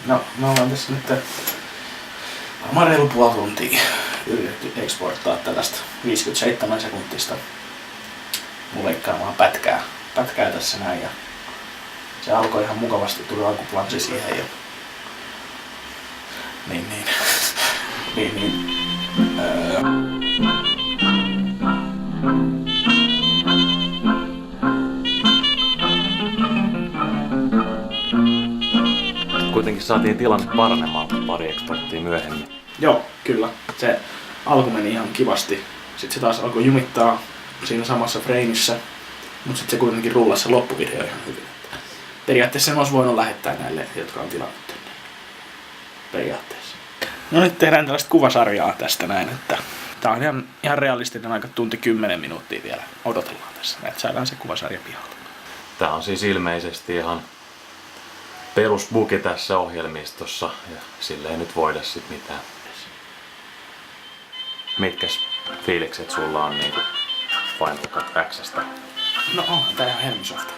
No, me ollaan tässä nyt varmaan reilu puoli tuntia yritetty exporttaa tällaista 57 sekuntista leikkaamaan pätkää tässä näin. Ja se alkoi ihan mukavasti, tuli alkuplansi siihen ja Kuitenkin saatiin tilanne paranemaan pari exporttia myöhemmin. Joo, kyllä. Se alku meni ihan kivasti. Sitten se taas alkoi jumittaa siinä samassa frameissa, mutta sitten se kuitenkin rullasi se loppuvideo ihan hyvin. Periaatteessa sen olisi voinut lähettää näille, jotka on tilannut tänne. Periaatteessa. No nyt tehdään tällaista kuvasarjaa tästä näin, että tää on ihan realistinen aika tunti 10 minuuttia vielä odotellaan tässä, että saadaan se kuvasarja pihalle. Tää on siis ilmeisesti ihan perusbugi tässä ohjelmistossa ja sille ei nyt voida sit mitään. Mitkäs fiilikset sulla on niinku Final Cut X:stä? No onhan tää ihan helmisofta.